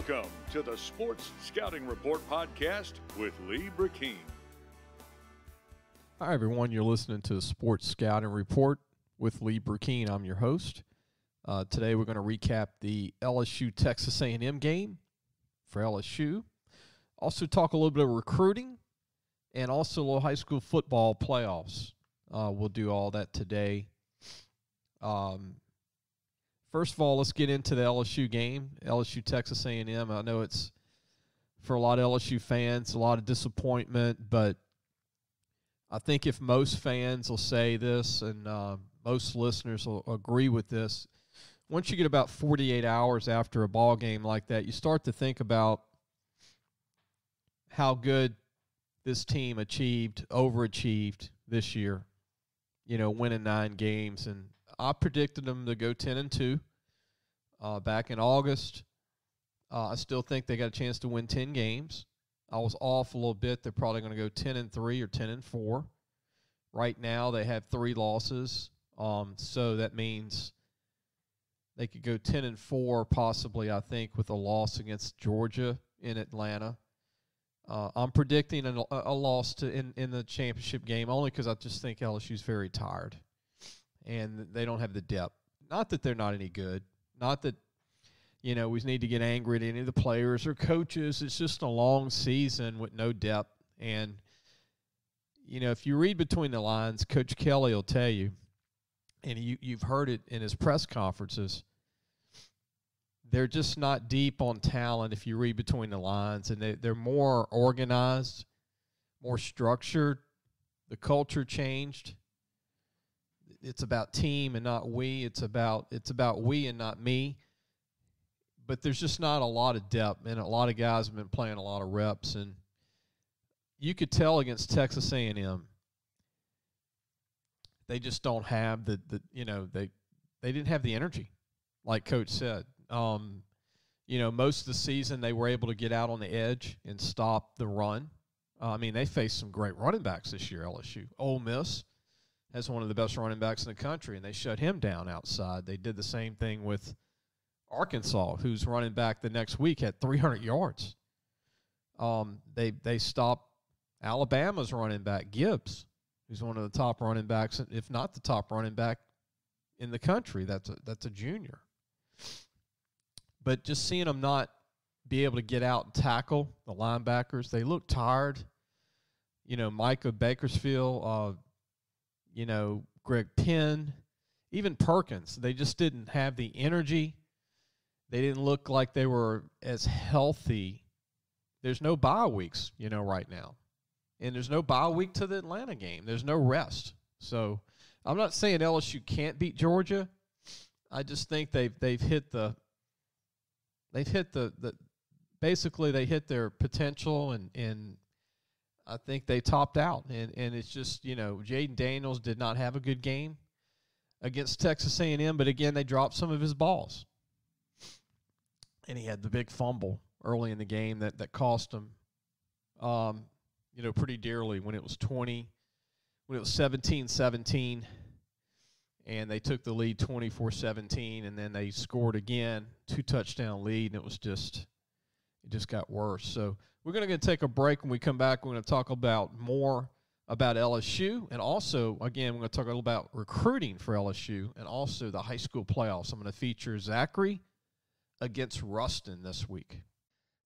Welcome to the Sports Scouting Report podcast with Lee Burkeen. Hi, everyone. You're listening to the Sports Scouting Report with Lee Burkeen. I'm your host. Today we're going to recap the LSU-Texas A&M game for LSU. Also talk a little bit of recruiting and also a little high school football playoffs. We'll do all that today. First of all, let's get into the LSU game, LSU-Texas A&M. I know it's, for a lot of LSU fans, a lot of disappointment, but I think if most fans will say this and most listeners will agree with this, once you get about 48 hours after a ball game like that, you start to think about how good this team overachieved this year, winning 9 games. And I predicted them to go 10-2 back in August. I still think they got a chance to win 10 games. I was off a little bit. They're probably going to go 10-3 or 10-4. Right now they have 3 losses, so that means they could go 10-4 possibly, I think, with a loss against Georgia in Atlanta. I'm predicting a loss in the championship game only because I just think LSU's very tired. And they don't have the depth. Not that they're not any good. Not that, we need to get angry at any of the players or coaches. It's just a long season with no depth. And, if you read between the lines, Coach Kelly will tell you, and you've heard it in his press conferences, they're just not deep on talent if you read between the lines. And they're more organized, more structured. The culture changed. It's about team and not we. It's about we and not me. But there's just not a lot of depth, and a lot of guys have been playing a lot of reps. And you could tell against Texas A&M, they just don't have they didn't have the energy, like Coach said. Most of the season they were able to get out on the edge and stop the run. They faced some great running backs this year, LSU. Ole Miss has one of the best running backs in the country, and they shut him down outside. They did the same thing with Arkansas, whose running back the next week had 300 yards. They stopped Alabama's running back, Gibbs, who's one of the top running backs, if not the top running back in the country. That's a junior. But just seeing them not be able to get out and tackle the linebackers, they look tired. Micah Bakersfield, Greg Penn, even Perkins, they just didn't have the energy. They didn't look like they were as healthy. There's no bye weeks, right now. And there's no bye week to the Atlanta game. There's no rest. So I'm not saying LSU can't beat Georgia. I just think they've hit basically they hit their potential, and I think they topped out. And it's just, Jaden Daniels did not have a good game against Texas A&M, but again, they dropped some of his balls. And he had the big fumble early in the game that cost him, pretty dearly when it was 17-17, and they took the lead 24-17, and then they scored again, 2-touchdown lead, and it just got worse. So we're going to take a break. When we come back, we're going to talk more about LSU, and also, again, we're going to talk a little about recruiting for LSU and also the high school playoffs. I'm going to feature Zachary against Ruston this week.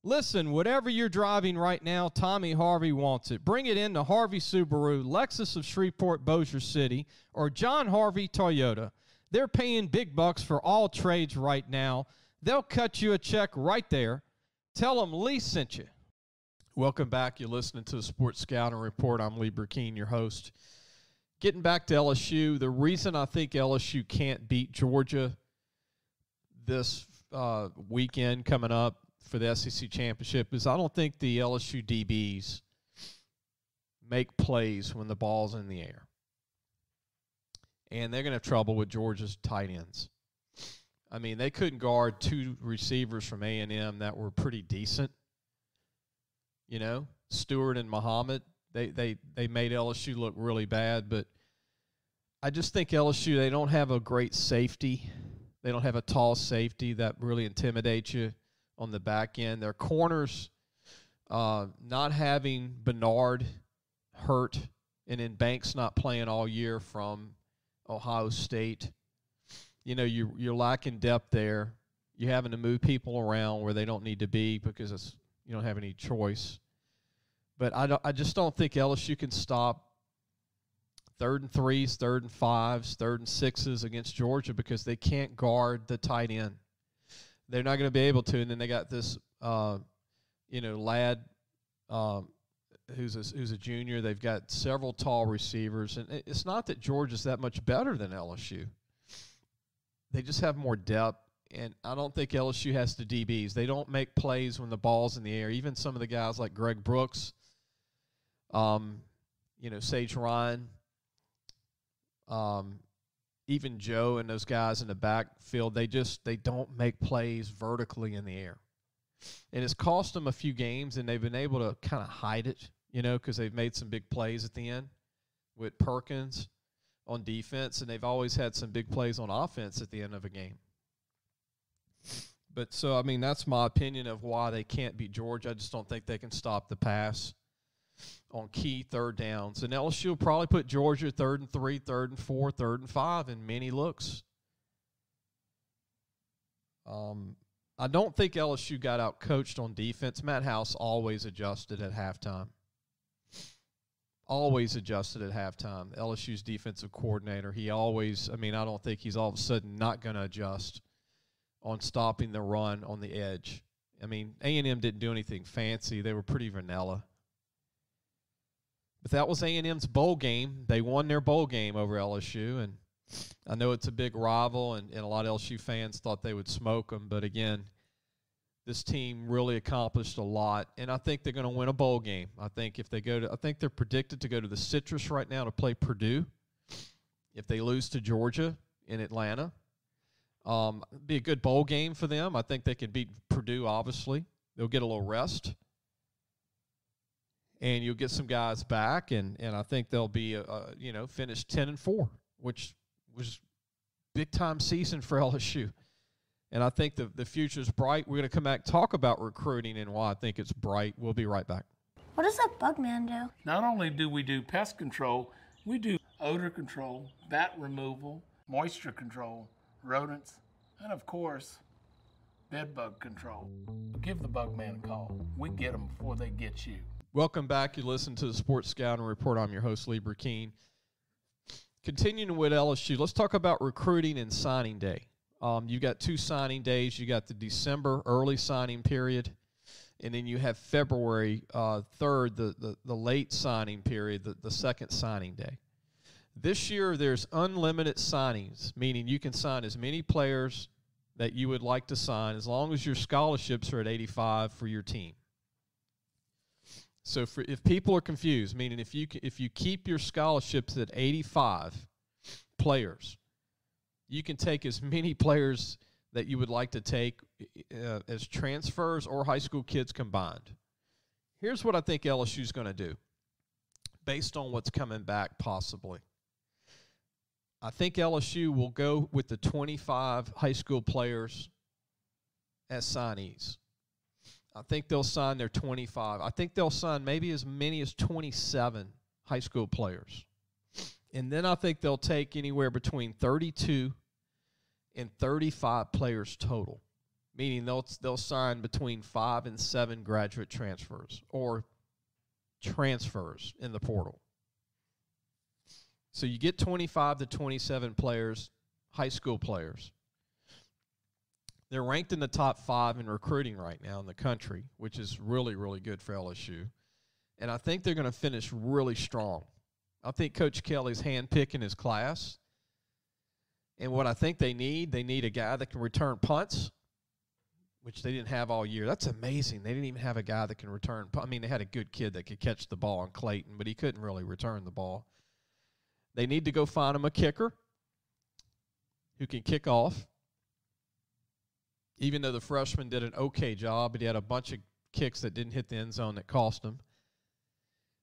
Listen, whatever you're driving right now, Tommy Harvey wants it. Bring it in to Harvey Subaru, Lexus of Shreveport, Bossier City, or John Harvey Toyota. They're paying big bucks for all trades right now. They'll cut you a check right there. Tell them Lee sent you. Welcome back. You're listening to the Sports Scouting Report. I'm Lee Burkeen, your host. Getting back to LSU, the reason I think LSU can't beat Georgia this weekend coming up for the SEC championship is I don't think the LSU DBs make plays when the ball's in the air. And they're going to have trouble with Georgia's tight ends. They couldn't guard 2 receivers from A&M that were pretty decent. Stewart and Muhammad, they made LSU look really bad, but I just think LSU, they don't have a great safety. They don't have a tall safety that really intimidates you on the back end. Their corners, not having Bernard hurt, and then Banks not playing all year from Ohio State. You know, you're lacking depth there. You're having to move people around where they don't need to be because you don't have any choice. But I just don't think LSU can stop 3rd and 3s, 3rd and 5s, 3rd and 6s against Georgia because they can't guard the tight end. They're not going to be able to. And then they got this, lad who's a junior. They've got several tall receivers. And it's not that Georgia's that much better than LSU. They just have more depth. And I don't think LSU has the DBs. They don't make plays when the ball's in the air. Even some of the guys like Greg Brooks, Sage Ryan, even Joe and those guys in the backfield, they don't make plays vertically in the air. And it's cost them a few games, and they've been able to kind of hide it, because they've made some big plays at the end with Perkins on defense, and they've always had some big plays on offense at the end of a game. But so, that's my opinion of why they can't beat Georgia. I just don't think they can stop the pass on key 3rd downs. And LSU will probably put Georgia 3rd and 3, 3rd and 4, 3rd and 5 in many looks. I don't think LSU got out-coached on defense. Matt House always adjusted at halftime. Always adjusted at halftime. LSU's defensive coordinator, he always, I don't think he's all of a sudden not going to adjust on stopping the run on the edge. A&M didn't do anything fancy. They were pretty vanilla. But that was A&M's bowl game. They won their bowl game over LSU, and I know it's a big rival, and a lot of LSU fans thought they would smoke them. But, again, this team really accomplished a lot, and I think they're going to win a bowl game. I think they're predicted to go to the Citrus right now to play Purdue. If they lose to Georgia in Atlanta, it'd be a good bowl game for them. I think they can beat Purdue, obviously. They'll get a little rest. And you'll get some guys back, and I think they'll be, finish 10-4, which was big-time season for LSU. And I think the future's bright. We're going to come back and talk about recruiting and why I think it's bright. We'll be right back. What does that bug man do? Not only do we do pest control, we do odor control, bat removal, moisture control, rodents, and, of course, bed bug control. Give the bug man a call. We get them before they get you. Welcome back. You listen to the Sports Scouting Report. I'm your host, Lee Burkeen. Continuing with LSU, let's talk about recruiting and signing day. You got 2 signing days. You got the December early signing period, and then you have February 3rd, the late signing period, the second signing day. This year, there's unlimited signings, meaning you can sign as many players that you would like to sign as long as your scholarships are at 85 for your team. So if people are confused, meaning if you keep your scholarships at 85 players, you can take as many players that you would like to take as transfers or high school kids combined. Here's what I think LSU's going to do based on what's coming back possibly. I think LSU will go with the 25 high school players as signees. I think they'll sign their 25. I think they'll sign maybe as many as 27 high school players. And then I think they'll take anywhere between 32 and 35 players total, meaning they'll sign between 5 and 7 graduate transfers or transfers in the portal. So you get 25 to 27 players, high school players. They're ranked in the top 5 in recruiting right now in the country, which is really, really good for LSU. And I think they're going to finish really strong. I think Coach Kelly's handpicking his class. And what I think they need a guy that can return punts, which they didn't have all year. That's amazing. They didn't even have a guy that can return. They had a good kid that could catch the ball on Clayton, but he couldn't really return the ball. They need to go find him a kicker who can kick off. Even though the freshman did an okay job, but he had a bunch of kicks that didn't hit the end zone that cost him.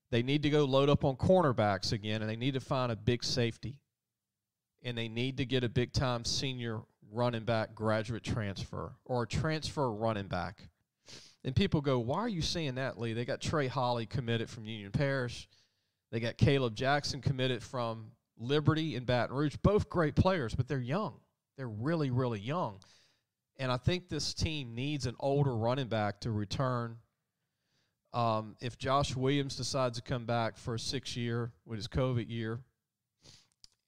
They need to go load up on cornerbacks again, and they need to find a big safety. And they need to get a big-time senior running back graduate transfer or a transfer running back. And people go, why are you saying that, Lee? They got Trey Holly committed from Union Parish. They got Caleb Jackson committed from Liberty and Baton Rouge. Both great players, but they're young. They're really, really young. And I think this team needs an older running back to return. If Josh Williams decides to come back for a 6th year with his COVID year,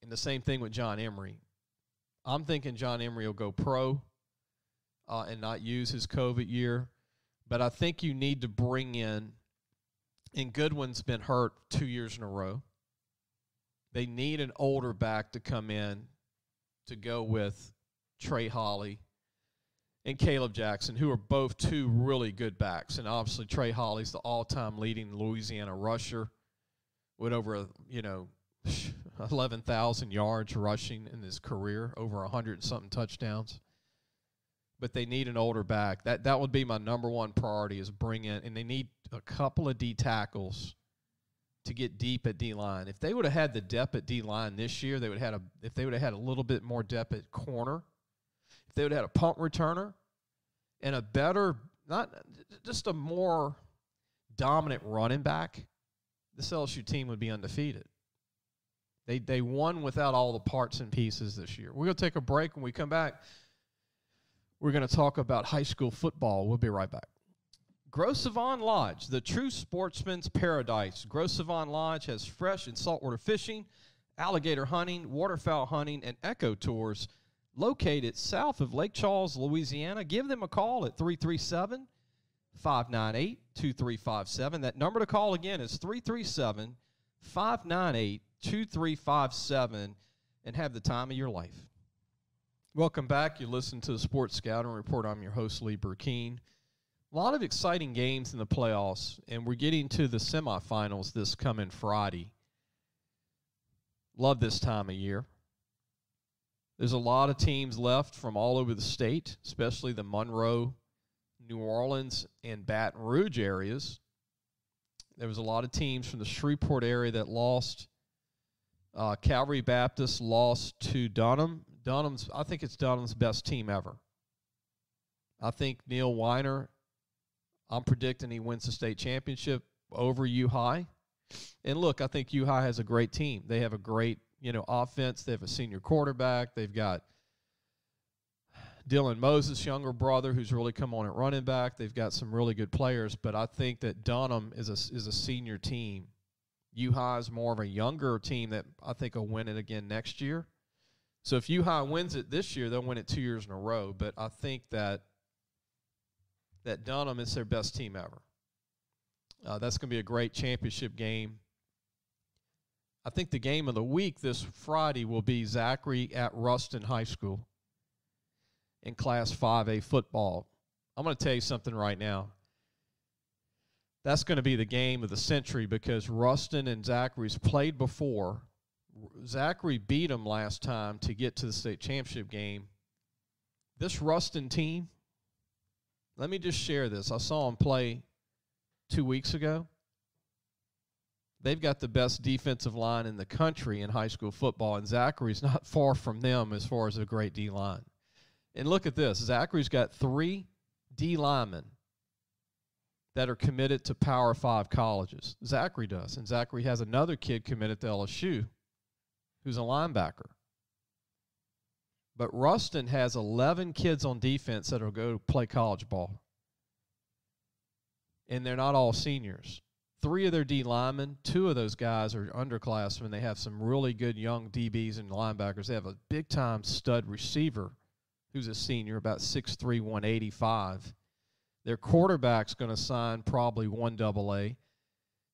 and the same thing with John Emery. I'm thinking John Emery will go pro and not use his COVID year. But I think you need to bring in, and Goodwin's been hurt 2 years in a row. They need an older back to come in to go with Trey Holly and Caleb Jackson, who are both two really good backs. And obviously Trey Holly's the all-time leading Louisiana rusher with over, 11,000 yards rushing in his career, over 100-something touchdowns. But they need an older back. That would be my number one priority, is bring in, and they need a couple of D tackles to get deep at D-line. If they would have had the depth at D-line this year, if they would have had a little bit more depth at corner, if they would have had a punt returner and a better, not just a more dominant running back, this LSU team would be undefeated. They won without all the parts and pieces this year. We're going to take a break. When we come back, we're going to talk about high school football. We'll be right back. Gros Savon Lodge, the true sportsman's paradise. Gros Savon Lodge has fresh and saltwater fishing, alligator hunting, waterfowl hunting, and eco tours located south of Lake Charles, Louisiana. Give them a call at 337-598-2357. That number to call again is 337-598-2357, and have the time of your life. Welcome back. You listen to the Sports Scouting Report. I'm your host, Lee Burkeen. A lot of exciting games in the playoffs, and we're getting to the semifinals this coming Friday. Love this time of year. There's a lot of teams left from all over the state, especially the Monroe, New Orleans, and Baton Rouge areas. There was a lot of teams from the Shreveport area that lost. Calvary Baptist lost to Dunham. I think it's Dunham's best team ever. I think Neil Weiner, I'm predicting he wins the state championship over U-High. And look, I think U-High has a great team. They have a great, offense. They have a senior quarterback. They've got Dylan Moses' younger brother, who's really come on at running back. They've got some really good players, but I think that Dunham is a senior team. U-High is more of a younger team that I think will win it again next year. So if U-High wins it this year, they'll win it 2 years in a row. But I think that Dunham is their best team ever. That's going to be a great championship game. I think the game of the week this Friday will be Zachary at Ruston High School in Class 5A football. I'm going to tell you something right now. That's going to be the game of the century because Ruston and Zachary's played before. Zachary beat them last time to get to the state championship game. This Ruston team, let me just share this. I saw them play 2 weeks ago. They've got the best defensive line in the country in high school football, and Zachary's not far from them as far as a great D-line. And look at this. Zachary's got 3 D linemen that are committed to Power 5 colleges. Zachary does. And Zachary has another kid committed to LSU who's a linebacker. But Ruston has 11 kids on defense that will go play college ball. And they're not all seniors. 3 of their D linemen, 2 of those guys are underclassmen. They have some really good young DBs and linebackers. They have a big-time stud receiver who's a senior, about 6'3", 185. Their quarterback's going to sign probably 1AA.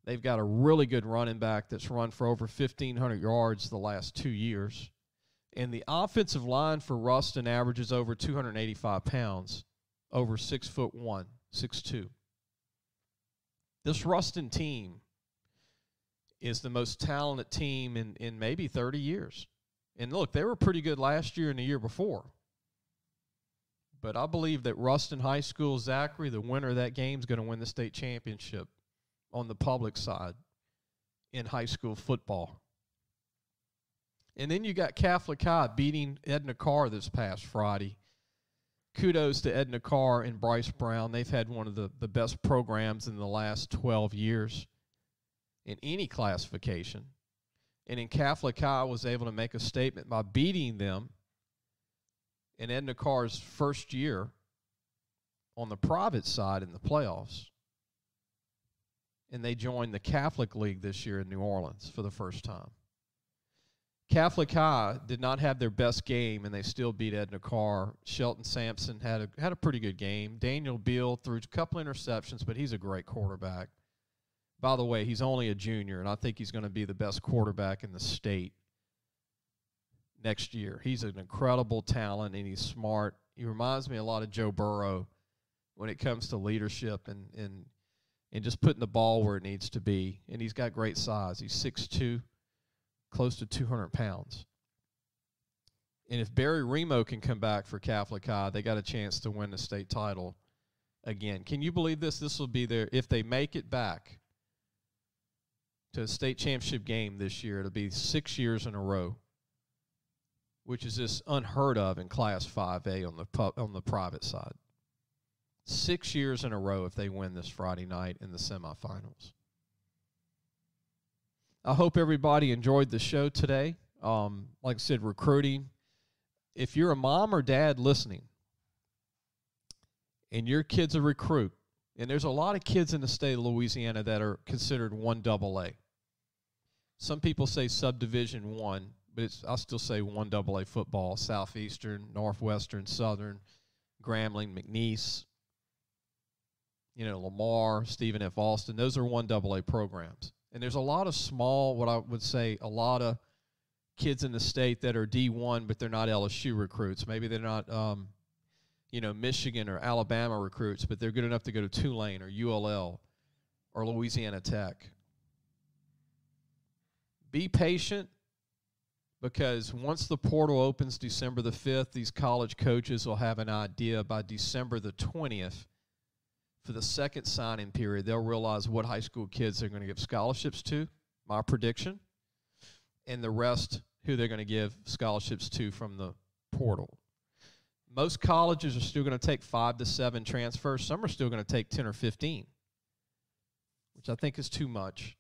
They've got a really good running back that's run for over 1,500 yards the last 2 years. And the offensive line for Ruston averages over 285 pounds, over 6'1", 6'2". This Ruston team is the most talented team in maybe 30 years. And look, they were pretty good last year and the year before. But I believe that Ruston High School, Zachary, the winner of that game, is going to win the state championship on the public side in high school football. And then you got Catholic High beating Edna Carr this past Friday. Kudos to Edna Carr and Bryce Brown. They've had one of the best programs in the last 12 years in any classification. And in Catholic High was able to make a statement by beating them in Edna Carr's first year on the private side in the playoffs. And they joined the Catholic League this year in New Orleans for the first time. Catholic High did not have their best game, and they still beat Edna Carr. Shelton Sampson had a pretty good game. Daniel Beal threw a couple interceptions, but he's a great quarterback. By the way, he's only a junior, and I think he's going to be the best quarterback in the state next year. He's an incredible talent, and he's smart. He reminds me a lot of Joe Burrow when it comes to leadership and just putting the ball where it needs to be. And he's got great size. He's 6'2", close to 200 pounds. And if Barry Remo can come back for Catholic High, they got a chance to win the state title again. Can you believe this? This will be their, if they make it back to a state championship game this year, it'll be 6 years in a row, which is just unheard of in Class 5A on the private side. 6 years in a row if they win this Friday night in the semifinals. I hope everybody enjoyed the show today. Like I said, recruiting. If you're a mom or dad listening and your kid's a recruit, and there's a lot of kids in the state of Louisiana that are considered 1AA. Some people say subdivision 1, but I still say 1AA football, Southeastern, Northwestern, Southern, Grambling, McNeese, Lamar, Stephen F. Austin. Those are 1AA programs. And there's a lot of small, what I would say, a lot of kids in the state that are D1, but they're not LSU recruits. Maybe they're not, Michigan or Alabama recruits, but they're good enough to go to Tulane or ULL or Louisiana Tech. Be patient, because once the portal opens December the 5th, these college coaches will have an idea by December the 20th. For the second signing period, they'll realize what high school kids they're going to give scholarships to, my prediction, and the rest who they're going to give scholarships to from the portal. Most colleges are still going to take 5 to 7 transfers. Some are still going to take 10 or 15, which I think is too much,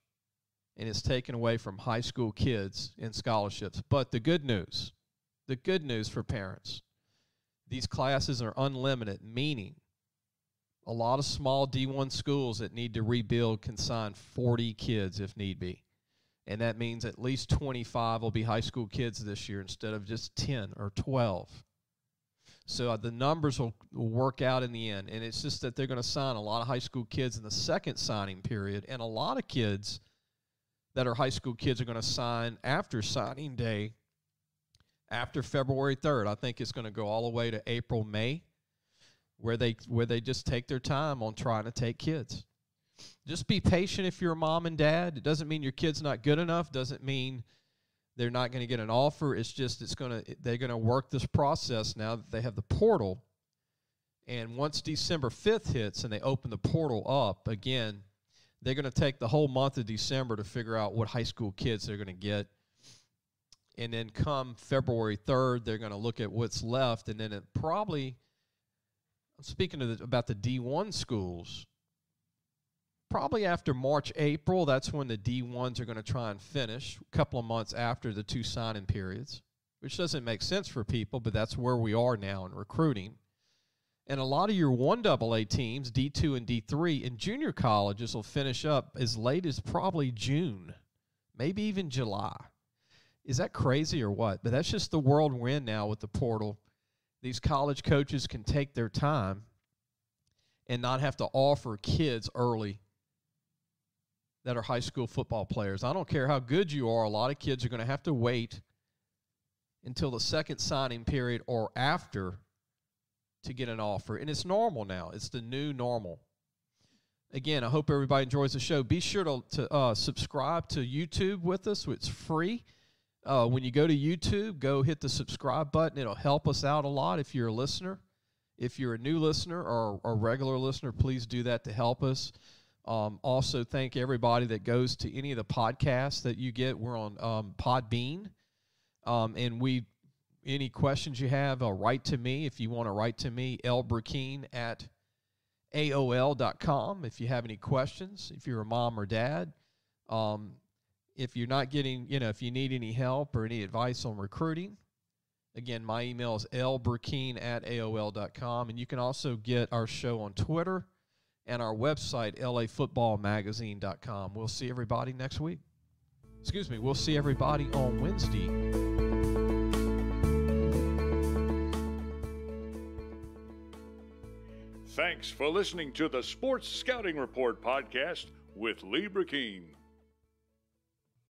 and it's taken away from high school kids in scholarships. But the good news for parents, these classes are unlimited, meaning a lot of small D1 schools that need to rebuild can sign 40 kids if need be. And that means at least 25 will be high school kids this year instead of just 10 or 12. So the numbers will work out in the end. And it's just that they're going to sign a lot of high school kids in the second signing period. And a lot of kids that are high school kids are going to sign after signing day, after February 3rd. I think it's going to go all the way to April, May, where they just take their time on trying to take kids. Just be patient if you're a mom and dad. It doesn't mean your kid's not good enough. Doesn't mean they're not going to get an offer. It's just they're going to work this process now that they have the portal. And once December 5th hits and they open the portal up again, they're going to take the whole month of December to figure out what high school kids they're going to get. And then come February 3rd, they're going to look at what's left. And then it probably, I'm speaking about the D1 schools, probably after March, April, that's when the D1s are going to try and finish, a couple of months after the 2 signing periods, which doesn't make sense for people, but that's where we are now in recruiting. And a lot of your 1AA teams, D2 and D3, and junior colleges will finish up as late as probably June, maybe even July. Is that crazy or what? But that's just the world we're in now with the portal. These college coaches can take their time and not have to offer kids early that are high school football players. I don't care how good you are. A lot of kids are going to have to wait until the second signing period or after to get an offer. And it's normal now. It's the new normal. Again, I hope everybody enjoys the show. Be sure to subscribe to YouTube with us. It's free. When you go to YouTube, go hit the subscribe button. It'll help us out a lot if you're a listener. If you're a new listener or a regular listener, please do that to help us. Also, thank everybody that goes to any of the podcasts that you get. We're on Podbean, And any questions you have, write to me. If you want to write to me, lbrakeen@aol.com. If you have any questions, if you're a mom or dad, if you're not getting, if you need any help or any advice on recruiting, again, my email is lbrakeen@aol.com. And you can also get our show on Twitter and our website, lafootballmagazine.com. We'll see everybody next week. We'll see everybody on Wednesday. Thanks for listening to the Sports Scouting Report podcast with Lee Brakeen.